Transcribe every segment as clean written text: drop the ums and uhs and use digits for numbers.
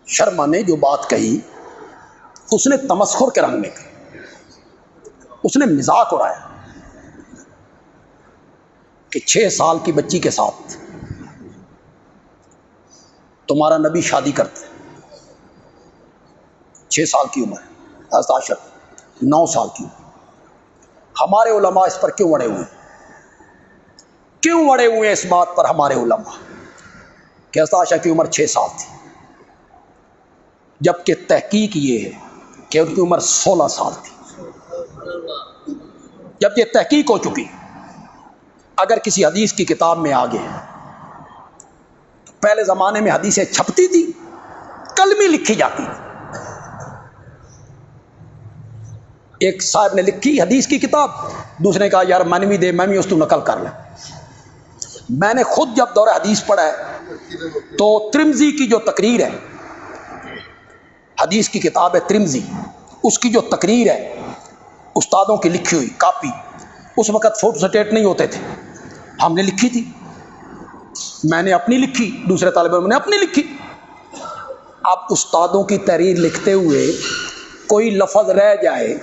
شرما نے جو بات کہی اس نے تمسخر کے رنگ میں کہی، اس نے مذاق اڑایا کہ 6 سال کی بچی کے ساتھ تمہارا نبی شادی کرتے، 6 سال کی عمر ہے، حضرت عائشہ 9 سال کی عمر۔ ہمارے علماء اس پر کیوں اڑے ہوئے ہیں؟ کیوں اڑے ہوئے ہیں اس بات پر ہمارے علماء کہ حضرت عائشہ کی عمر 6 سال تھی، جبکہ تحقیق یہ ہے کہ ان کی عمر 16 سال تھی، جب یہ تحقیق ہو چکی۔ اگر کسی حدیث کی کتاب میں آگے، پہلے زمانے میں حدیثیں چھپتی تھی، کلمی لکھی جاتی تھی۔ ایک صاحب نے لکھی حدیث کی کتاب، دوسرے نے کہا یار میں بھی دے، میں بھی اس تو نقل کر لیں۔ میں نے خود جب دور حدیث پڑھا ہے تو ترمذی کی جو تقریر ہے، حدیث کی کتاب ہے ترمذی، اس کی جو تقریر ہے استادوں کی لکھی ہوئی کاپی، اس وقت فوٹو سٹیٹ نہیں ہوتے تھے، ہم نے لکھی تھی، میں نے اپنی لکھی، دوسرے طالب علم نے اپنی لکھی۔ اب استادوں کی تحریر لکھتے ہوئے کوئی لفظ رہ جائے،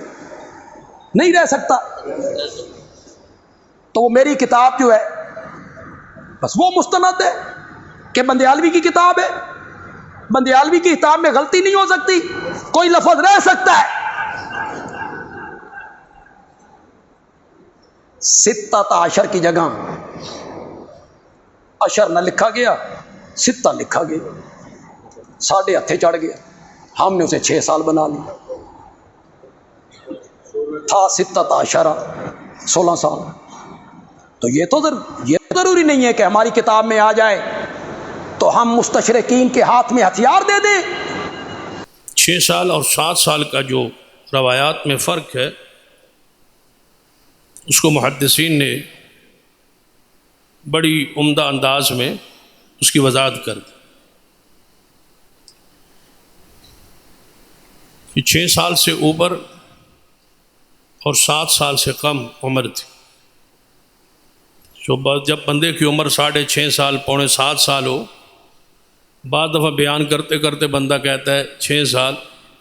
نہیں رہ سکتا، تو وہ میری کتاب جو ہے بس وہ مستند ہے کہ بندیالوی کی کتاب ہے، بندیالوی کی کتاب میں غلطی نہیں ہو سکتی، کوئی لفظ رہ سکتا ہے۔ 16 کی جگہ اشر نہ لکھا گیا، 6 لکھا گیا، 7.5 ہتھے چڑھ گیا، ہم نے اسے 6 سال بنا لیا، تھا 16 16 سال۔ تو یہ ضروری نہیں ہے کہ ہماری کتاب میں آ جائے تو ہم مستشرقین کے ہاتھ میں ہتھیار دے دیں۔ 6 سال اور 7 سال کا جو روایات میں فرق ہے، اس کو محدثین نے بڑی عمدہ انداز میں اس کی وضاحت کر دی کہ 6 سال سے اوپر اور 7 سال سے کم عمر تھی۔ جب بندے کی عمر 6.5 سال، 6.75 سال ہو، بعض دفعہ بیان کرتے کرتے بندہ کہتا ہے 6 سال،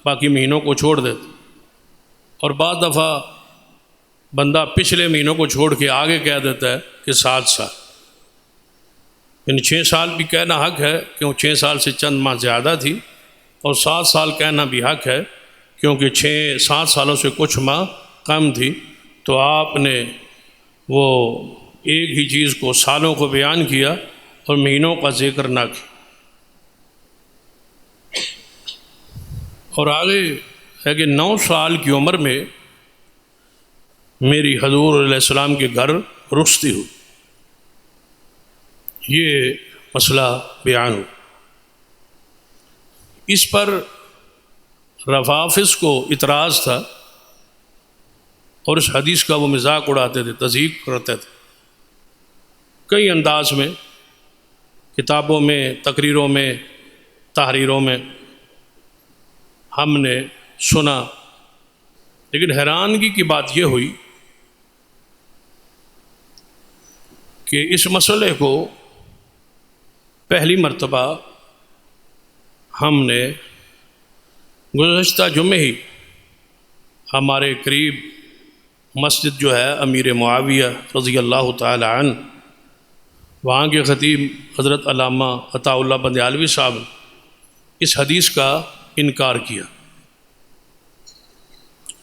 باقی مہینوں کو چھوڑ دیتا، اور بعض دفعہ بندہ پچھلے مہینوں کو چھوڑ کے آگے کہہ دیتا ہے کہ 7 سال۔ یعنی 6 سال بھی کہنا حق ہے کیوں 6 سال سے چند ماہ زیادہ تھی، اور 7 سال کہنا بھی حق ہے کیونکہ 7 سالوں سے کچھ ماہ کم تھی۔ تو آپ نے وہ ایک ہی چیز کو سالوں کو بیان کیا اور مہینوں کا ذکر نہ کیا۔ اور آگے ہے کہ 9 سال کی عمر میں میری حضور علیہ السلام کے گھر رخصتی ہوئی، یہ مسئلہ بیان ہو۔ اس پر روافض کو اعتراض تھا اور اس حدیث کا وہ مذاق اڑاتے تھے، تضحیک کرتے تھے کئی انداز میں، کتابوں میں، تقریروں میں، تحریروں میں ہم نے سنا۔ لیکن حیرانگی کی بات یہ ہوئی کہ اس مسئلے کو پہلی مرتبہ ہم نے گزشتہ جمعے ہی ہمارے قریب مسجد جو ہے امیر معاویہ رضی اللہ تعالی عنہ، وہاں کے خطیب حضرت علامہ عطاء اللہ بندیالوی صاحب اس حدیث کا انکار کیا،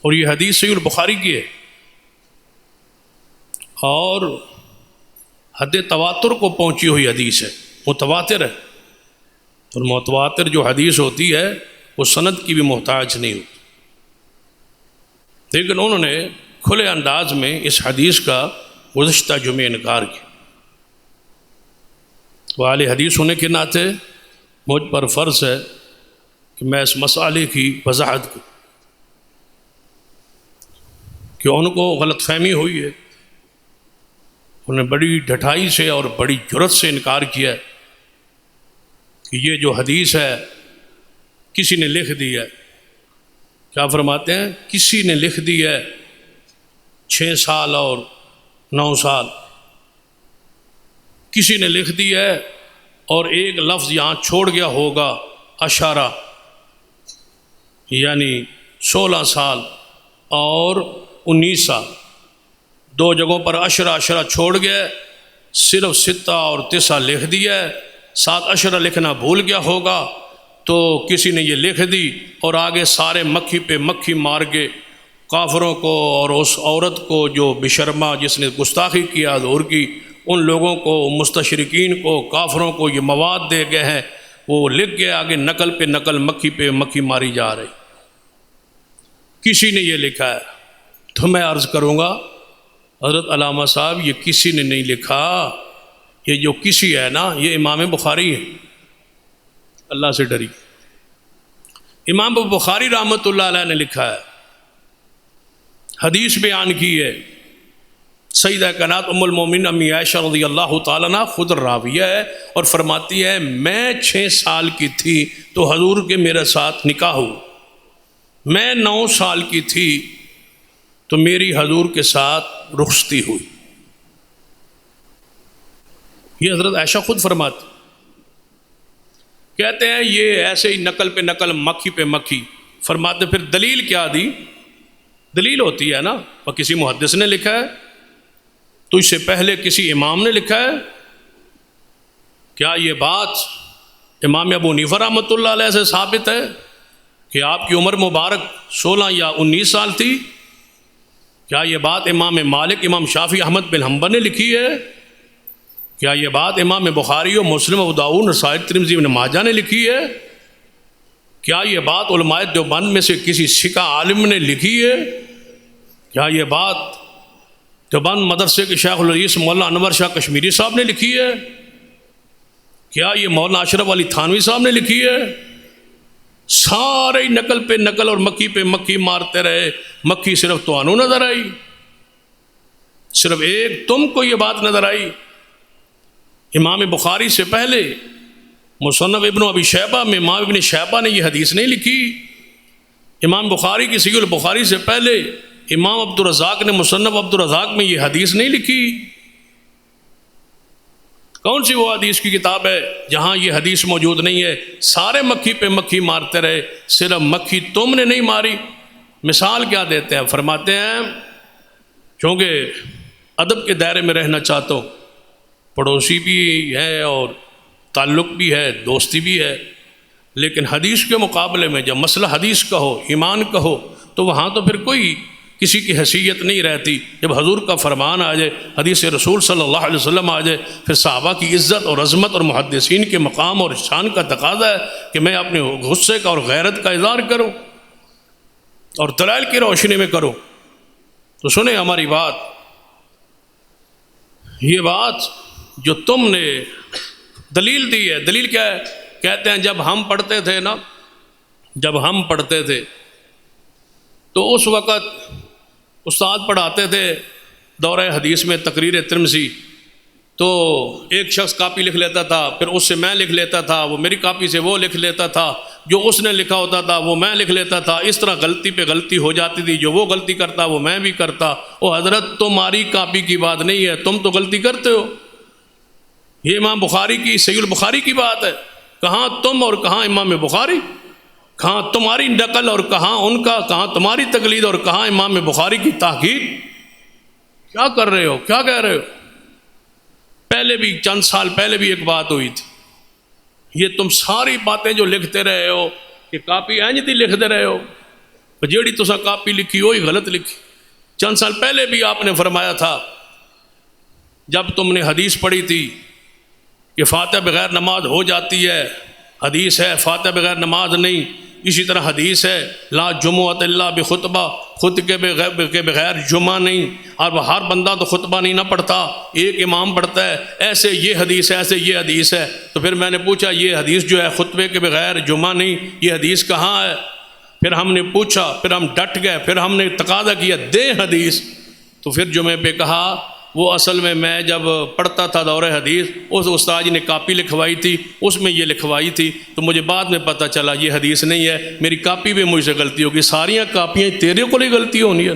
اور یہ حدیث صحیح البخاری کی ہے اور حد تواتر کو پہنچی ہوئی حدیث ہے، متواتر ہے، اور متواتر جو حدیث ہوتی ہے وہ سند کی بھی محتاج نہیں ہوتی۔ لیکن انہوں نے کھلے انداز میں اس حدیث کا گزشتہ جمعے انکار کیا۔ اہل حدیث ہونے کے ناطے مجھ پر فرض ہے کہ میں اس مسئلے کی وضاحت کروں کہ ان کو غلط فہمی ہوئی ہے، انہوں نے بڑی ڈھٹائی سے اور بڑی جرأت سے انکار کیا ہے کہ یہ جو حدیث ہے کسی نے لکھ دی ہے۔ کیا فرماتے ہیں؟ کسی نے لکھ دی ہے 6 سال اور 9 سال، کسی نے لکھ دی ہے اور ایک لفظ یہاں چھوڑ گیا ہوگا اشارہ، یعنی 16 سال اور 19 سال، دو جگہوں پر عشرہ چھوڑ گیا، صرف 6 اور 9 لکھ دیا ہے، 7 عشرہ لکھنا بھول گیا ہوگا تو کسی نے یہ لکھ دی اور آگے سارے مکھی پہ مکھی مار کے کافروں کو اور اس عورت کو جو بشرما جس نے گستاخی کیا حضور کی، ان لوگوں کو، مستشرقین کو، کافروں کو یہ مواد دے گئے ہیں، وہ لکھ گئے آگے نقل پہ نقل، مکھی پہ مکھی ماری جا رہی۔ کسی نے یہ لکھا ہے تو میں عرض کروں گا حضرت علامہ صاحب یہ کسی نے نہیں لکھا، یہ جو کسی ہے نا یہ امام بخاری ہے، اللہ سے ڈری۔ امام بخاری رحمۃ اللہ علیہ نے لکھا ہے، حدیث بیان کی ہے، سیدہ کائنات ام المومنین امی عائشہ رضی اللہ تعالیٰ عنہ خود راویہ ہے اور فرماتی ہے میں 6 سال کی تھی تو حضور کے میرے ساتھ نکاح ہوا، میں 9 سال کی تھی تو میری حضور کے ساتھ رخصتی ہوئی۔ یہ حضرت عائشہ خود فرماتی، کہتے ہیں یہ ایسے ہی نقل پہ نقل، مکھی پہ مکھی۔ فرماتے پھر دلیل کیا دی؟ دلیل ہوتی ہے نا، اور کسی محدث نے لکھا ہے تو اس سے پہلے کسی امام نے لکھا ہے، کیا یہ بات امام ابو حنیفہ رحمۃ اللہ علیہ سے ثابت ہے کہ آپ کی عمر مبارک 16 یا 19 سال تھی؟ کیا یہ بات امام مالک، امام شافعی، احمد بن حنبل نے لکھی ہے؟ کیا یہ بات امام بخاری و مسلم، ابو داؤد، نسائی، ترمذی، ابن ماجہ نے لکھی ہے؟ کیا یہ بات علماء دیوبند میں سے کسی سکہ عالم نے لکھی ہے؟ کیا یہ بات دیوبند مدرسے کے شیخ الحدیث مولانا انور شاہ کشمیری صاحب نے لکھی ہے؟ کیا یہ مولانا اشرف علی تھانوی صاحب نے لکھی ہے؟ سارے نقل پہ نقل اور مکھی پہ مکھی مارتے رہے، مکھی صرف توانو نظر آئی، صرف ایک تم کو یہ بات نظر آئی۔ امام بخاری سے پہلے مصنف ابن ابی شیبہ میں امام ابن شیبہ نے یہ حدیث نہیں لکھی، امام بخاری کی صحیح البخاری سے پہلے امام عبدالرزاق نے مصنف عبدالرزاق میں یہ حدیث نہیں لکھی۔ کون سی وہ حدیث کی کتاب ہے جہاں یہ حدیث موجود نہیں ہے؟ سارے مکھی پہ مکھی مارتے رہے، صرف مکھی تم نے نہیں ماری۔ مثال کیا دیتے ہیں؟ فرماتے ہیں چونکہ ادب کے دائرے میں رہنا چاہتا ہوں، پڑوسی بھی ہے اور تعلق بھی ہے، دوستی بھی ہے، لیکن حدیث کے مقابلے میں جب مسئلہ حدیث کا ہو، ایمان کا ہو، تو وہاں تو پھر کوئی کسی کی حیثیت نہیں رہتی۔ جب حضور کا فرمان آ جائے، حدیث رسول صلی اللہ علیہ وسلم آ جائے، پھر صحابہ کی عزت اور عظمت اور محدثین کے مقام اور شان کا تقاضا ہے کہ میں اپنے غصے کا اور غیرت کا اظہار کروں اور دلائل کی روشنی میں کروں۔ تو سنیں ہماری بات، یہ بات جو تم نے دلیل دی ہے، دلیل کیا ہے؟ کہتے ہیں جب ہم پڑھتے تھے نا، جب ہم پڑھتے تھے تو اس وقت استاد پڑھاتے تھے دورہ حدیث میں تقریر ترمذی، تو ایک شخص کاپی لکھ لیتا تھا، پھر اس سے میں لکھ لیتا تھا، وہ میری کاپی سے وہ لکھ لیتا تھا، جو اس نے لکھا ہوتا تھا وہ میں لکھ لیتا تھا، اس طرح غلطی پہ غلطی ہو جاتی تھی، جو وہ غلطی کرتا وہ میں بھی کرتا۔ وہ حضرت تمہاری کاپی کی بات نہیں ہے، تم تو غلطی کرتے ہو، یہ امام بخاری کی صحیح البخاری کی بات ہے۔ کہاں تم اور کہاں امام بخاری، کہاں تمہاری نقل اور کہاں ان کا، کہاں تمہاری تقلید اور کہاں امام بخاری کی تحقیق۔ کیا کر رہے ہو، کیا کہہ رہے ہو؟ پہلے بھی چند سال پہلے بھی ایک بات ہوئی تھی، یہ تم ساری باتیں جو لکھتے رہے ہو کہ کاپی اینج دی لکھتے رہے ہو، جیڑی تسا کاپی لکھی وہی غلط لکھی۔ چند سال پہلے بھی آپ نے فرمایا تھا جب تم نے حدیث پڑھی تھی کہ فاتحہ بغیر نماز ہو جاتی ہے، حدیث ہے فاتحہ بغیر نماز نہیں، اسی طرح حدیث ہے لا جمعۃ الا بخطبہ، خطبے کے بغیر جمعہ نہیں، اور وہ ہر بندہ تو خطبہ نہیں نہ پڑھتا، ایک امام پڑھتا ہے، ایسے یہ حدیث ہے، ایسے یہ حدیث ہے۔ تو پھر میں نے پوچھا یہ حدیث جو ہے خطبے کے بغیر جمعہ نہیں، یہ حدیث کہاں ہے؟ پھر ہم نے پوچھا، پھر ہم ڈٹ گئے، پھر ہم نے تقاضا کیا دے حدیث۔ تو پھر جمعے پہ کہا وہ اصل میں جب پڑھتا تھا دورہ حدیث، اس استاد جی نے کاپی لکھوائی تھی، اس میں یہ لکھوائی تھی، تو مجھے بعد میں پتہ چلا یہ حدیث نہیں ہے، میری کاپی بھی مجھ سے غلطی ہوگی، ساریاں کاپیاں تیرے کو نہیں غلطی ہونی ہے۔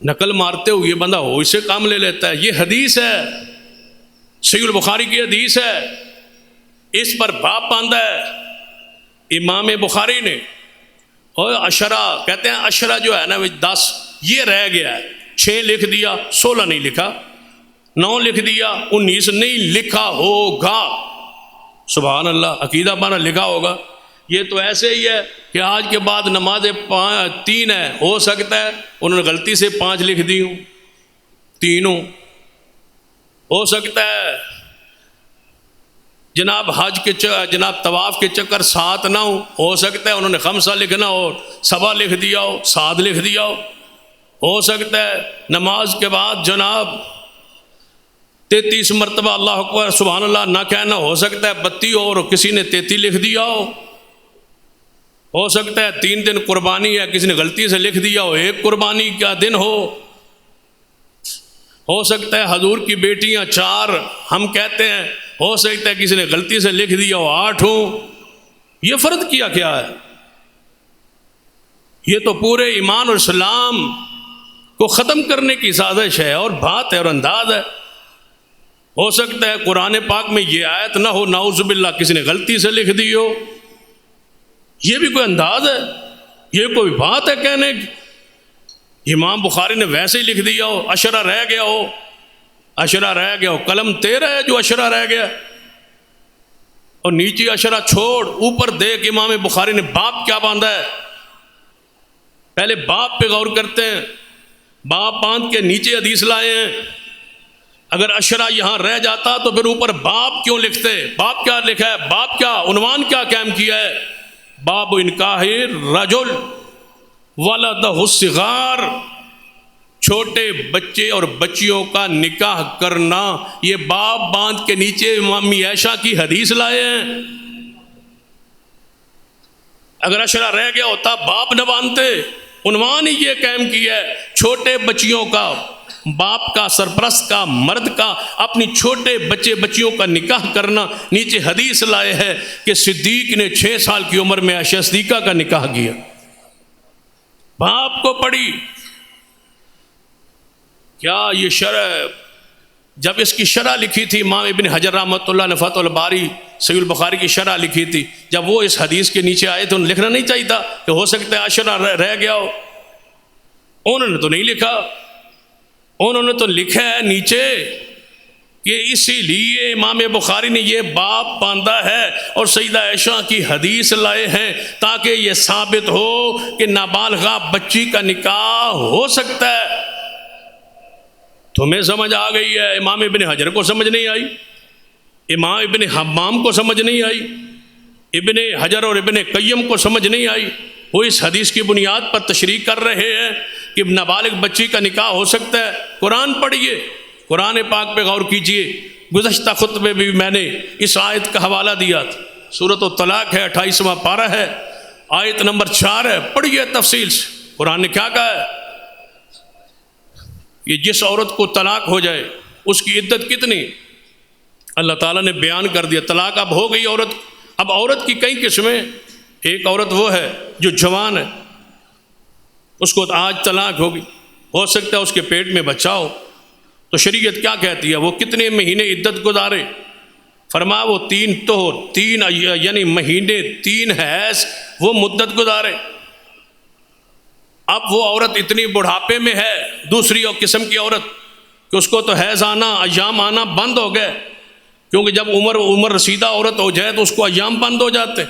نقل مارتے ہوئے یہ بندہ ہو اسے کام لے لیتا ہے، یہ حدیث ہے، صحیح البخاری کی حدیث ہے، اس پر باپ باندھا ہے امام بخاری نے اور عشرہ کہتے ہیں عشرہ جو ہے نا 10 یہ رہ گیا ہے، 6 لکھ دیا 16 نہیں لکھا، 9 لکھ دیا 19 نہیں لکھا ہوگا. سبحان اللہ، عقیدہ بنا لکھا ہوگا. یہ تو ایسے ہی ہے کہ آج کے بعد نمازیں 3 ہے، ہو سکتا ہے انہوں نے غلطی سے 5 لکھ دی ہوں، تینوں ہو سکتا ہے. جناب حج کے جناب طواف کے چکر 7 نہ ہو سکتا ہے انہوں نے 5 لکھنا ہو، 7 لکھ دیا ہو، 7 لکھ دیا ہو سکتا ہے نماز کے بعد جناب 33 مرتبہ اللہ اکبر سبحان اللہ نہ کہنا، ہو سکتا ہے 32 اور کسی نے 33 لکھ دیا ہو سکتا ہے 3 دن قربانی ہے، کسی نے غلطی سے لکھ دیا ہو 1 قربانی کا دن ہو سکتا ہے حضور کی بیٹیاں 4 ہم کہتے ہیں، ہو سکتا ہے کسی نے غلطی سے لکھ دیا ہو 8 ہوں. یہ فرض کیا کیا ہے؟ یہ تو پورے ایمان اور اسلام کو ختم کرنے کی سازش ہے اور بات ہے اور انداز ہے. ہو سکتا ہے قرآن پاک میں یہ آیت نہ ہو، نعوذ باللہ کسی نے غلطی سے لکھ دی ہو. یہ بھی کوئی انداز ہے؟ یہ کوئی بات ہے کہنے کی؟ امام بخاری نے ویسے ہی لکھ دیا ہو، عشرہ رہ گیا ہو، قلم تیرا ہے جو عشرہ رہ گیا، اور نیچے عشرہ چھوڑ اوپر دیکھ امام بخاری نے باپ کیا باندھا ہے. پہلے باپ پہ غور کرتے ہیں، باپ باندھ کے نیچے حدیث لائے ہیں. اگر عشرہ یہاں رہ جاتا تو پھر اوپر باپ کیوں لکھتے؟ باپ کیا لکھا ہے؟ باپ کیا عنوان کیا قائم کیا ہے؟ باب انکاح رجل ولدہ الصغار، چھوٹے بچے اور بچیوں کا نکاح کرنا. یہ باپ باندھ کے نیچے امی عائشہ کی حدیث لائے ہیں. اگر عشرہ رہ گیا ہوتا باپ نہ باندھتے، عنوان ہی یہ قائم کیا ہے چھوٹے بچیوں کا، باپ کا سرپرست کا مرد کا اپنی چھوٹے بچیوں کا نکاح کرنا. نیچے حدیث لائے ہے کہ صدیق نے 6 سال کی عمر میں عائشہ صدیقہ کا نکاح کیا. باپ کو پڑھی. کیا یہ شرع؟ جب اس کی شرح لکھی تھی امام ابن حجر رحمۃ اللہ نے فتح الباری صحیح البخاری کی شرح لکھی تھی، جب وہ اس حدیث کے نیچے آئے تو انہیں لکھنا نہیں چاہیے تھا کہ ہو سکتا ہے عشرہ رہ گیا ہو. انہوں نے تو نہیں لکھا، انہوں نے تو لکھا ہے نیچے کہ اسی لیے امام بخاری نے یہ باب باندھا ہے اور سیدہ عائشہ کی حدیث لائے ہیں تاکہ یہ ثابت ہو کہ نابالغہ بچی کا نکاح ہو سکتا ہے. تمہیں سمجھ آ گئی ہے، امام ابن حجر کو سمجھ نہیں آئی، امام ابن حمام کو سمجھ نہیں آئی، ابن حجر اور ابن قیم کو سمجھ نہیں آئی. وہ اس حدیث کی بنیاد پر تشریح کر رہے ہیں کہ نابالغ بچی کا نکاح ہو سکتا ہے. قرآن پڑھیے، قرآن پاک پہ غور کیجئے. گزشتہ خطبے میں بھی میں نے اس آیت کا حوالہ دیا تھا. سورۃ الطلاق ہے، 28واں پارہ ہے، آیت نمبر 4 ہے. پڑھیے تفصیل سے قرآن نے کیا کہا ہے. یہ جس عورت کو طلاق ہو جائے اس کی عدت کتنی اللہ تعالیٰ نے بیان کر دیا. طلاق اب ہو گئی عورت. اب عورت کی کئی قسمیں. ایک عورت وہ ہے جو جوان ہے، اس کو آج طلاق ہوگی، ہو سکتا ہے اس کے پیٹ میں بچہ ہو، تو شریعت کیا کہتی ہے وہ کتنے مہینے عدت گزارے؟ فرمایا وہ 3 طہر، 3 یعنی مہینے، 3 حیض وہ مدت گزارے. اب وہ عورت اتنی بڑھاپے میں ہے، دوسری قسم کی عورت کہ اس کو تو حیض آنا، ایام آنا بند ہو گئے، کیونکہ جب عمر رسیدہ عورت ہو جائے تو اس کو ایام بند ہو جاتے.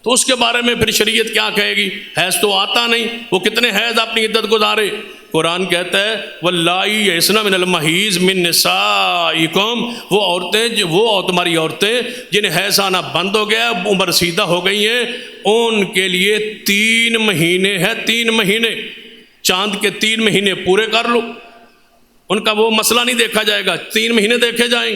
تو اس کے بارے میں پھر شریعت کیا کہے گی؟ حیض تو آتا نہیں، وہ کتنے حیض اپنی عدت گزارے؟ قرآن کہتا ہے واللائی یئسن من المحیض من نسائکم، وہ عورتیں، وہ تمہاری عورتیں جنہیں حیض آنا بند ہو گیا، عمر رسیدہ ہو گئی ہیں، ان کے لیے 3 مہینے ہیں. 3 مہینے، چاند کے 3 مہینے پورے کر لو. ان کا وہ مسئلہ نہیں دیکھا جائے گا، 3 مہینے دیکھے جائیں.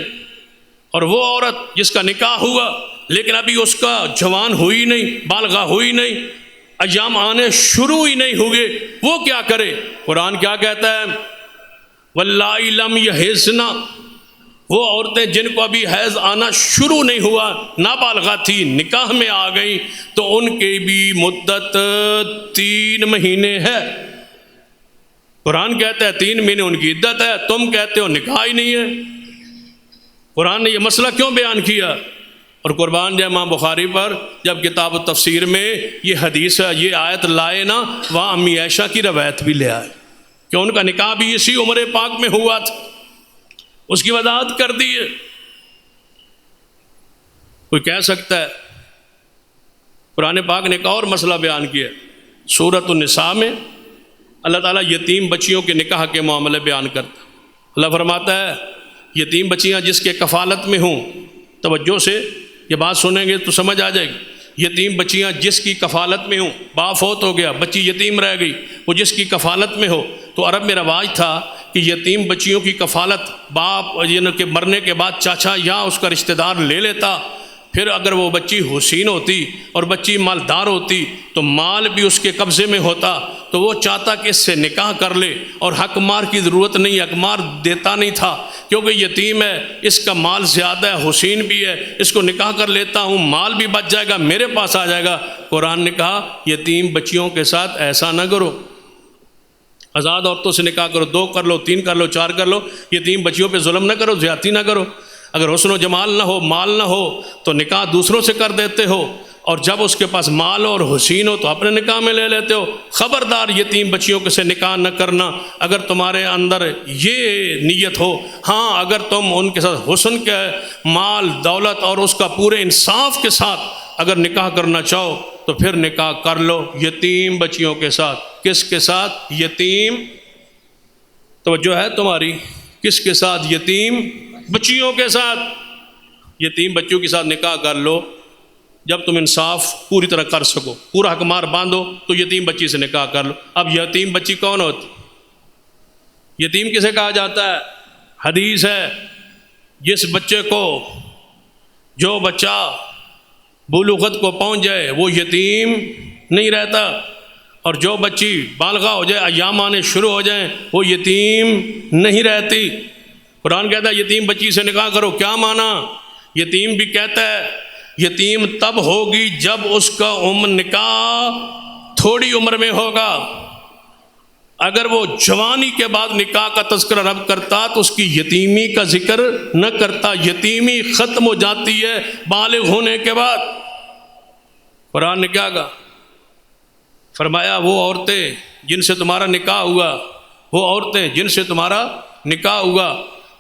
اور وہ عورت جس کا نکاح ہوا لیکن ابھی اس کا جوان ہوئی نہیں، بالغہ ہوئی نہیں، ایام آنے شروع ہی نہیں ہوئے، وہ کیا کرے؟ قرآن کیا کہتا ہے واللائی لم یحضن، وہ عورتیں جن کو ابھی حیض آنا شروع نہیں ہوا، نابالغہ تھی، نکاح میں آ گئی، تو ان کی بھی مدت 3 مہینے ہے. قرآن کہتا ہے 3 مہینے ان کی عدت ہے، تم کہتے ہو نکاح ہی نہیں ہے. قرآن نے یہ مسئلہ کیوں بیان کیا؟ اور قربان جائے امام بخاری پر جب کتاب التفسیر میں یہ حدیث یہ آیت لائے نا، وہاں امی عائشہ کی روایت بھی لے آئے کہ ان کا نکاح بھی اسی عمر پاک میں ہوا تھا، اس کی وضاحت کر دی ہے۔ کوئی کہہ سکتا ہے قرآن پاک نے ایک اور مسئلہ بیان کیا سورۃ النساء میں، اللہ تعالیٰ یتیم بچیوں کے نکاح کے معاملے بیان کرتا ہے۔ اللہ فرماتا ہے یتیم بچیاں جس کے کفالت میں ہوں، توجہ سے یہ بات سنیں گے تو سمجھ آ جائے گی، یتیم بچیاں جس کی کفالت میں ہوں، باپ فوت ہو گیا بچی یتیم رہ گئی، وہ جس کی کفالت میں ہو، تو عرب میں رواج تھا کہ یتیم بچیوں کی کفالت باپ کے مرنے کے بعد چاچا یا اس کا رشتہ دار لے لیتا، پھر اگر وہ بچی حسین ہوتی اور بچی مالدار ہوتی تو مال بھی اس کے قبضے میں ہوتا، تو وہ چاہتا کہ اس سے نکاح کر لے، اور حق مار کی ضرورت نہیں، حق مار دیتا نہیں تھا کیونکہ یتیم ہے، اس کا مال زیادہ ہے، حسین بھی ہے، اس کو نکاح کر لیتا ہوں، مال بھی بچ جائے گا، میرے پاس آ جائے گا۔ قرآن نے کہا یتیم بچیوں کے ساتھ ایسا نہ کرو، آزاد عورتوں سے نکاح کرو، 2 کر لو، 3 کر لو، 4 کر لو، یتیم بچیوں پہ ظلم نہ کرو، زیادتی نہ کرو۔ اگر حسن و جمال نہ ہو، مال نہ ہو تو نکاح دوسروں سے کر دیتے ہو، اور جب اس کے پاس مال اور حسین ہو تو اپنے نکاح میں لے لیتے ہو۔ خبردار یتیم بچیوں کے سے نکاح نہ کرنا اگر تمہارے اندر یہ نیت ہو۔ ہاں اگر تم ان کے ساتھ حسن کے مال دولت اور اس کا پورے انصاف کے ساتھ اگر نکاح کرنا چاہو تو پھر نکاح کر لو یتیم بچیوں کے ساتھ۔ کس کے ساتھ؟ یتیم، توجہ ہے تمہاری، کس کے ساتھ؟ یتیم بچیوں کے ساتھ۔ یتیم بچیوں کے ساتھ نکاح کر لو جب تم انصاف پوری طرح کر سکو، پورا حق مار باندھو تو یتیم بچی سے نکاح کر لو۔ اب یتیم بچی کون ہوتی؟ یتیم کسے کہا جاتا ہے؟ حدیث ہے جس بچے کو، جو بچہ بلوغت کو پہنچ جائے وہ یتیم نہیں رہتا، اور جو بچی بالغہ ہو جائے، ایام آنے شروع ہو جائیں، وہ یتیم نہیں رہتی۔ قرآن کہتا ہے یتیم بچی سے نکاح کرو، کیا معنی؟ یتیم بھی کہتا ہے یتیم تب ہوگی جب اس کا نکاح تھوڑی عمر میں ہوگا، اگر وہ جوانی کے بعد نکاح کا تذکرہ رب کرتا تو اس کی یتیمی کا ذکر نہ کرتا۔ یتیمی ختم ہو جاتی ہے بالغ ہونے کے بعد۔ قرآن نے کیا کہا؟ فرمایا وہ عورتیں جن سے تمہارا نکاح ہوا، وہ عورتیں جن سے تمہارا نکاح ہوا،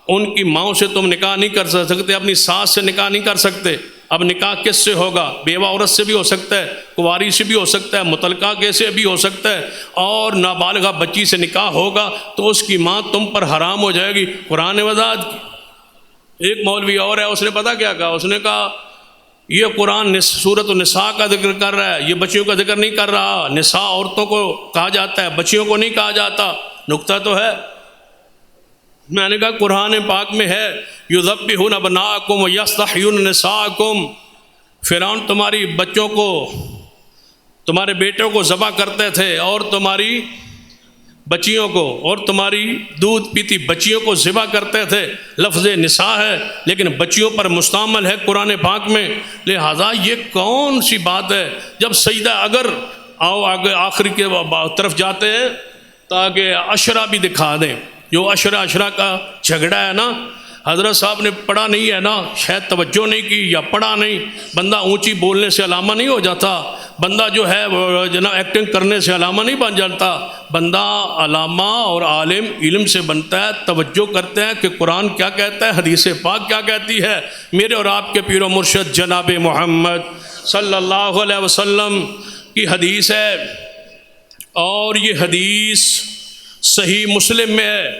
ان کی ماؤں سے تم نکاح نہیں کر سکتے، اپنی ساس سے نکاح نہیں کر سکتے۔ اب نکاح کس سے ہوگا؟ بیوہ عورت سے بھی ہو سکتا ہے، کنواری سے بھی ہو سکتا ہے، مطلقہ کے سے بھی ہو سکتا ہے، اور نابالغہ بچی سے نکاح ہوگا تو اس کی ماں تم پر حرام ہو جائے گی۔ قرآن نے وضاحت کی۔ ایک مولوی اور ہے، اس نے پتہ کیا کہا؟ اس نے کہا یہ قرآن سورۃ النساء کا ذکر کر رہا ہے، یہ بچیوں کا ذکر نہیں کر رہا۔ نساء عورتوں کو کہا جاتا ہے، بچیوں کو نہیں کہا جاتا۔ نکتہ تو ہے۔ میں نے کہا قرآن پاک میں ہے یذبحون ابناءکم ویستحیون نساءکم، فرعون تمہاری بچوں کو، تمہارے بیٹوں کو ذبح کرتے تھے، اور تمہاری بچیوں کو، اور تمہاری دودھ پیتی بچیوں کو ذبح کرتے تھے۔ لفظ نساء ہے لیکن بچیوں پر مستعمل ہے قرآن پاک میں، لہذا یہ کون سی بات ہے؟ جب سجدہ، اگر آؤ آگے آخر کے طرف جاتے ہیں تاکہ عشرہ بھی دکھا دیں، جو عشرہ کا جھگڑا ہے نا، حضرت صاحب نے پڑھا نہیں ہے نا، شاید توجہ نہیں کی یا پڑھا نہیں۔ بندہ اونچی بولنے سے علامہ نہیں ہو جاتا، بندہ جو ہے جناب ایکٹنگ کرنے سے علامہ نہیں بن جاتا، بندہ علامہ اور عالم علم سے بنتا ہے، توجہ کرتے ہیں کہ قرآن کیا کہتا ہے، حدیث پاک کیا کہتی ہے۔ میرے اور آپ کے پیر و مرشد جناب محمد صلی اللہ علیہ وسلم کی حدیث ہے، اور یہ حدیث صحیح مسلم میں ہے۔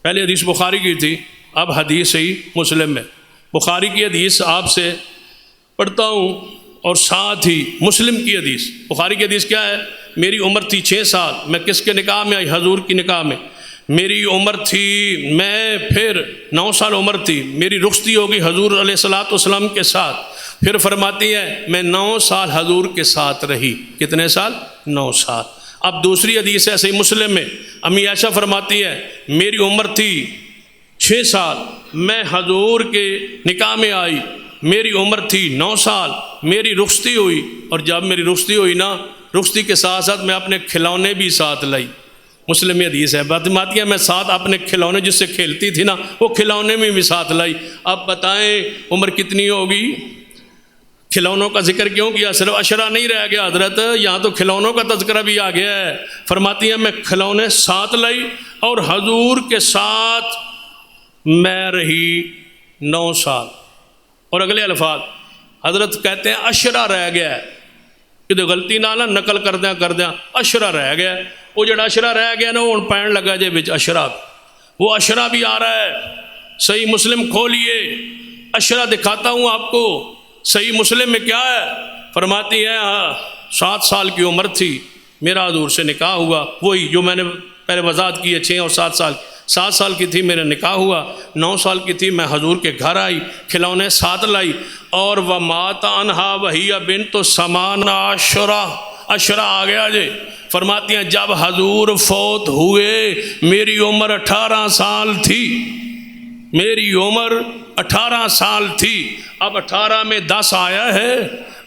پہلے حدیث بخاری کی تھی، اب حدیث صحیح مسلم میں۔ بخاری کی حدیث آپ سے پڑھتا ہوں اور ساتھ ہی مسلم کی حدیث۔ بخاری کی حدیث کیا ہے؟ میری عمر تھی 6 سال، میں کس کے نکاح میں آئی؟ حضور کی نکاح میں۔ میری عمر تھی، میں پھر 9 سال عمر تھی، میری رخصتی ہوگی حضور علیہ الصلوۃ والسلام کے ساتھ۔ پھر فرماتی ہے میں 9 سال حضور کے ساتھ رہی۔ کتنے سال؟ 9 سال۔ اب دوسری حدیث ہے صحیح مسلم میں، امی عائشہ فرماتی ہے میری عمر تھی 6 سال، میں حضور کے نکاح میں آئی، میری عمر تھی 9 سال، میری رخصتی ہوئی، اور جب میری رخصتی ہوئی نا، رخصتی کے ساتھ ساتھ میں اپنے کھلونے بھی ساتھ لائی۔ مسلم میں حدیث ہے، فاطمہ میں ساتھ اپنے کھلونے جس سے کھیلتی تھی نا وہ کھلونے میں بھی ساتھ لائی۔ اب بتائیں عمر کتنی ہوگی؟ کھلونوں کا ذکر کیوں کیا؟ صرف عشرہ نہیں رہ گیا حضرت، یہاں تو کھلونوں کا تذکرہ بھی آ گیا ہے۔ فرماتی ہیں میں کھلونے ساتھ لائی اور حضور کے ساتھ میں رہی 9 سال۔ اور اگلے الفاظ حضرت کہتے ہیں عشرہ رہ گیا ہے، کہ غلطی نہ نقل کردیا عشرہ رہ گیا۔ وہ جڑا عشرہ رہ گیا نا وہ پین لگا جے بچ عشرہ، وہ عشرہ بھی آ رہا ہے۔ صحیح مسلم کھولیے، عشرہ دکھاتا ہوں آپ کو۔ صحیح مسلم میں کیا ہے؟ فرماتی ہے 7 سال کی عمر تھی میرا حضور سے نکاح ہوا، وہی جو میں نے پہلے وضاحت کی ہے 6 اور 7 سال۔ 7 سال کی تھی میرا نکاح ہوا، 9 سال کی تھی میں حضور کے گھر آئی، کھلونے ساتھ لائی، اور وَمَاتَ عَنْهَا وَهِيَ بِنْتُ 18 عشرہ آ گیا جی۔ فرماتی ہیں جب حضور فوت ہوئے میری عمر 18 سال تھی، میری عمر 18 سال تھی۔ اب 18 میں 10 آیا ہے،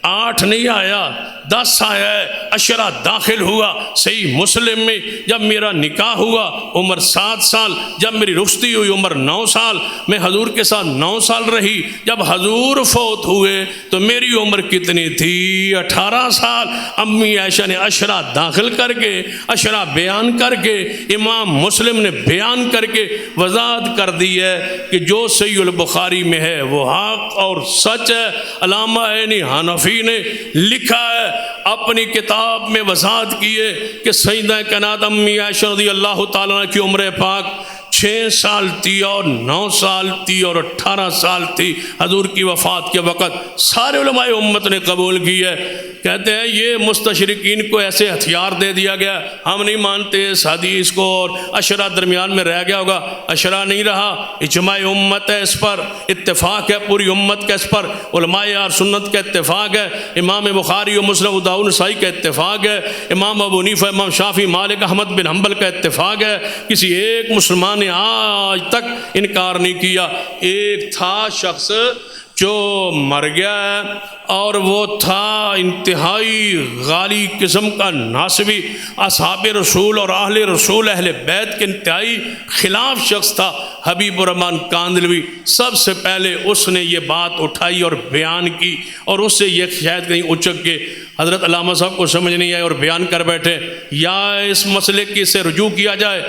8 نہیں آیا، 10 آیا ہے، عشرہ داخل ہوا۔ صحیح مسلم میں جب میرا نکاح ہوا عمر 7 سال، جب میری رخصتی ہوئی عمر 9 سال، میں حضور کے ساتھ 9 سال رہی۔ جب حضور فوت ہوئے تو میری عمر کتنی تھی؟ 18 سال۔ امی عائشہ نے عشرہ داخل کر کے، عشرہ بیان کر کے، امام مسلم نے بیان کر کے وضاحت کر دی ہے کہ جو صحیح البخاری میں ہے وہ حق اور سچ ہے۔ علامہ عینی حنفی نے لکھا ہے اپنی کتاب میں وضاحت کی ہے کہ سیدہ کائنات امی عائشہ رضی اللہ تعالیٰ عنہ کی عمر پاک 6 سال تھی اور 9 سال تھی اور 18 سال تھی حضور کی وفات کے وقت۔ سارے علماء امت نے قبول کی ہے۔ کہتے ہیں یہ مستشرقین کو ایسے ہتھیار دے دیا گیا، ہم نہیں مانتے اس حدیث کو، اور عشرہ درمیان میں رہ گیا ہوگا۔ عشرہ نہیں رہا، اجماع امت ہے اس پر، اتفاق ہے پوری امت کا اس پر، علماء اور سنت کا اتفاق ہے، امام بخاری و مسلم و داؤد نسائی کا اتفاق ہے، امام ابو حنیفہ، امام شافعی، مالک، احمد بن حنبل کا اتفاق ہے۔ کسی ایک مسلمان نے آج تک انکار نہیں کیا۔ ایک تھا شخص جو مر گیا ہے اور وہ تھا انتہائی غالی قسم کا ناصبی، اصحاب رسول اور اہل رسول اہل بیت کے انتہائی خلاف شخص تھا، حبیب الرحمن کاندھلوی۔ سب سے پہلے اس نے یہ بات اٹھائی اور بیان کی، اور اس سے یہ شاید کہیں اچک کے حضرت علامہ صاحب کو سمجھ نہیں آئے اور بیان کر بیٹھے، یا اس مسئلے کی سے رجوع کیا جائے،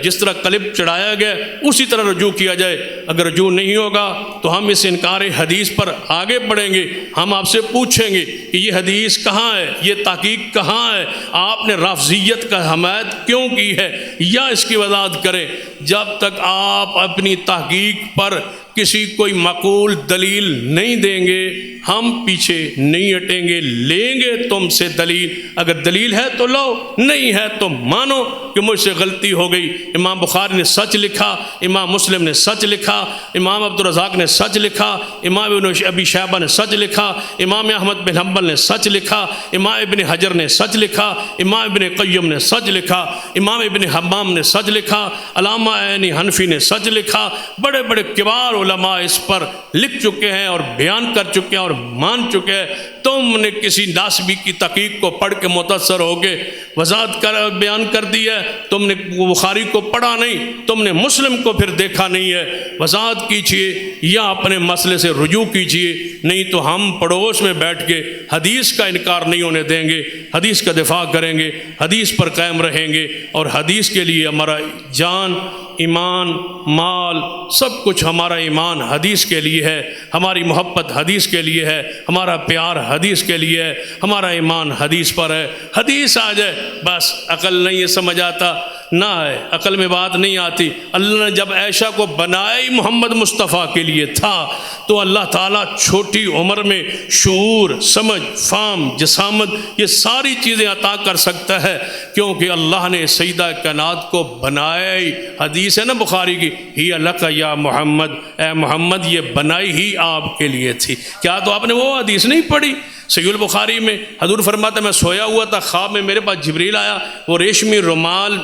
جس طرح کلپ چڑھایا گیا اسی طرح رجوع کیا جائے۔ اگر رجوع نہیں ہوگا تو ہم اس انکار حدیث پر آگے بڑھیں گے، ہم آپ سے پوچھیں گے کہ یہ حدیث کہاں ہے، یہ تحقیق کہاں ہے، آپ نے رافضیت کا حمایت کیوں کی ہے، یا اس کی وضاحت کریں۔ جب تک آپ اپنی تحقیق پر کسی کوئی معقول دلیل نہیں دیں گے ہم پیچھے نہیں ہٹیں گے، لیں گے تم سے دلیل، اگر دلیل ہے تو لو، نہیں ہے تو مانو کہ مجھ سے غلطی ہو گئی۔ امام بخاری نے سچ لکھا، امام مسلم نے سچ لکھا، امام عبدالرزاق نے سچ لکھا، امام ابن ابی شیبہ نے سچ لکھا، امام احمد بن حنبل نے سچ لکھا، امام ابن حجر نے سچ لکھا، امام ابن قیم نے سچ لکھا، امام ابن حمام نے سچ لکھا، علامہ عینی حنفی نے سچ لکھا۔ بڑے بڑے کبار علماء اس پر لکھ چکے ہیں اور بیان کر چکے ہیں اور مان چکے ہیں۔ تم نے کسی ناسبی کی تحقیق کو پڑھ کے متاثر ہو کے وضاحت کر بیان کر دی ہے، تم نے بخاری کو پڑھا نہیں، تم نے مسلم کو پھر دیکھا نہیں ہے۔ وضاحت کیجئے یا اپنے مسئلے سے رجوع کیجئے، نہیں تو ہم پڑوس میں بیٹھ کے حدیث کا انکار نہیں ہونے دیں گے، حدیث کا دفاع کریں گے، حدیث پر قائم رہیں گے، اور حدیث کے لیے ہمارا جان، ایمان، مال، سب کچھ ہمارا ایمان حدیث کے لیے ہے، ہماری محبت حدیث کے لیے ہے، ہمارا پیار حدیث کے لیے ہے، ہمارا ایمان حدیث پر ہے۔ حدیث آ جائے بس، عقل نہیں یہ سمجھ آتا نہ ہے، عقل میں بات نہیں آتی۔ اللہ نے جب عائشہ کو بنایا ہی محمد مصطفیٰ کے لیے تھا تو اللہ تعالیٰ چھوٹی عمر میں شعور، سمجھ، فہم، جسامت، یہ ساری چیزیں عطا کر سکتا ہے، کیونکہ اللہ نے سیدہ کائنات کو بنایا ہی۔ حدیث ہے نا بخاری کی، ہی لک یا محمد، اے محمد یہ بنائی ہی آپ کے لیے تھی۔ کیا تو آپ نے وہ حدیث نہیں پڑھی؟ صحیح البخاری میں حضور فرماتا میں سویا ہوا تھا، خواب میں میرے پاس جبریل آیا، وہ ریشمی رومال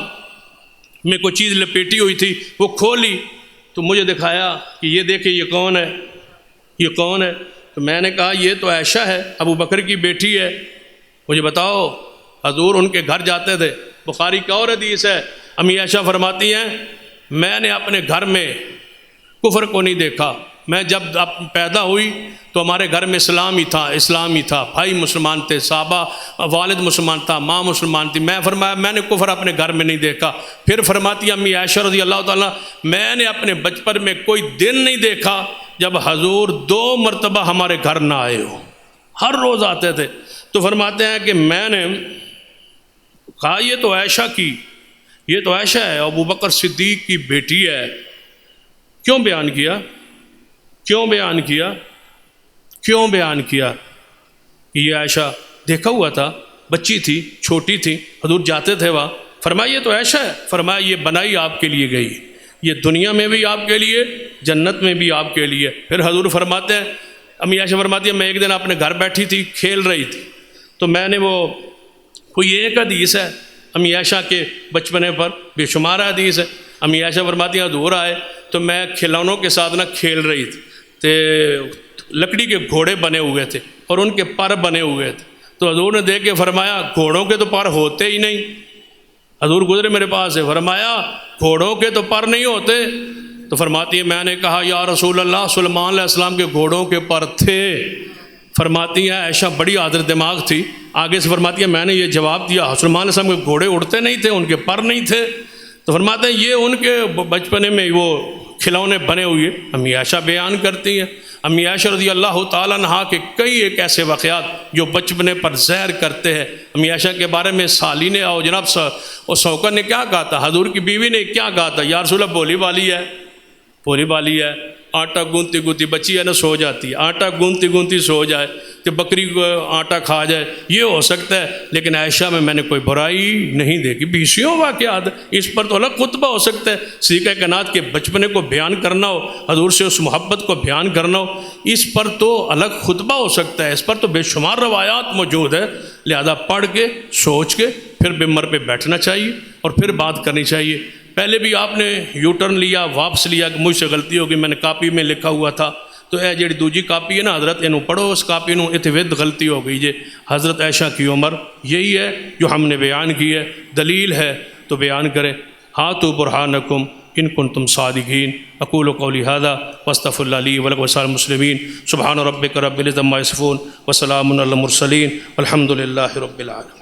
میں کوئی چیز لپیٹی ہوئی تھی، وہ کھولی تو مجھے دکھایا کہ یہ دیکھیں یہ کون ہے، یہ کون ہے؟ تو میں نے کہا یہ تو عائشہ ہے، ابو بکر کی بیٹی ہے۔ مجھے بتاؤ، حضور ان کے گھر جاتے تھے، بخاری کا اور حدیث ہے، امی عائشہ فرماتی ہیں میں نے اپنے گھر میں کفر کو نہیں دیکھا، میں جب پیدا ہوئی تو ہمارے گھر میں اسلام ہی تھا، بھائی مسلمان تھے، صحابہ، والد مسلمان تھا، ماں مسلمان تھی، میں فرمایا میں نے کفر اپنے گھر میں نہیں دیکھا۔ پھر فرماتی امی عائشہ رضی اللہ تعالیٰ میں نے اپنے بچپن میں کوئی دن نہیں دیکھا جب حضور 2 مرتبہ ہمارے گھر نہ آئے ہو، ہر روز آتے تھے۔ تو فرماتے ہیں کہ میں نے کہا یہ تو عائشہ ہے، ابو بکر صدیق کی بیٹی ہے۔ کیوں بیان کیا کہ یہ عائشہ دیکھا ہوا تھا، بچی تھی، چھوٹی تھی، حضور جاتے تھے وہاں، فرمایا یہ تو عائشہ ہے، فرمایا یہ بنائی آپ کے لیے گئی، یہ دنیا میں بھی آپ کے لیے، جنت میں بھی آپ کے لیے۔ پھر حضور فرماتے ہیں، امی عائشہ فرماتی ہے میں ایک دن اپنے گھر بیٹھی تھی، کھیل رہی تھی، تو میں نے کوئی ایک حدیث ہے امی عائشہ کے بچپنے پر، بے شمار حدیث ہے، امی عائشہ فرماتی ہیں حضور آئے تو میں کھلونوں کے ساتھ کھیل رہی تھی، تو لکڑی کے گھوڑے بنے ہوئے تھے اور ان کے پر بنے ہوئے تھے، تو حضور نے دیکھ کے فرمایا گھوڑوں کے تو پر ہوتے ہی نہیں، حضور گزرے میرے پاس سے، فرمایا گھوڑوں کے تو پر نہیں ہوتے، تو فرماتی ہے میں نے کہا یا رسول اللہ سلیمان علیہ السلام کے گھوڑوں کے پر تھے۔ فرماتی ہیں عائشہ بڑی حاضر دماغ تھی، آگے سے فرماتی ہے میں نے یہ جواب دیا سلیمان علیہ السلام کے گھوڑے اڑتے نہیں تھے، ان کے پر نہیں تھے، تو فرماتے ہیں یہ ان کے بچپنے میں وہ کھلونے بنے ہوئے۔ امی عائشہ بیان کرتی ہیں، امی عائشہ رضی اللہ تعالیٰ عنہا کے کئی ایک ایسے واقعات جو بچپنے پر زہر کرتے ہیں۔ امی عائشہ کے بارے میں سالی نے اور جناب سوکر نے کیا کہا تھا، حضور کی بیوی نے کیا کہا تھا، یا رسول اللہ بولی والی ہے، آٹا گونتی گونتی بچی ہے نا سو جاتی ہے، آٹا گونتی گونتی سو جائے کہ بکری کو آٹا کھا جائے، یہ ہو سکتا ہے، لیکن عائشہ میں نے کوئی برائی نہیں دیکھی۔ 20 واقعات، اس پر تو الگ خطبہ ہو سکتا ہے، صدیقہ کائنات کے بچپنے کو بیان کرنا ہو، حضور سے اس محبت کو بیان کرنا ہو، اس پر تو الگ خطبہ ہو سکتا ہے، اس پر تو بے شمار روایات موجود ہے، لہذا پڑھ کے سوچ کے پھر ممبر پہ بیٹھنا چاہیے اور پھر بات کرنی چاہیے۔ پہلے بھی آپ نے یو ٹرن لیا، واپس لیا کہ مجھ سے غلطی ہوگی، میں نے کاپی میں لکھا ہوا تھا، تو اے جڑی دوجی کاپی ہے نا حضرت اینو پڑھو، اس کاپی نو اتنے ود غلطی ہو گئی جے۔ حضرت عائشہ کی عمر یہی ہے جو ہم نے بیان کی ہے، دلیل ہے تو بیان کریں۔ ہاتوا برہانکم ان کنتم صادقین۔ اقول قولی ھذا واستغفر اللہ لی ولکم ولسائر المسلمین۔ سبحان ربک رب العزۃ عما یصفون وسلام علی المرسلین والحمد للہ رب العالمین۔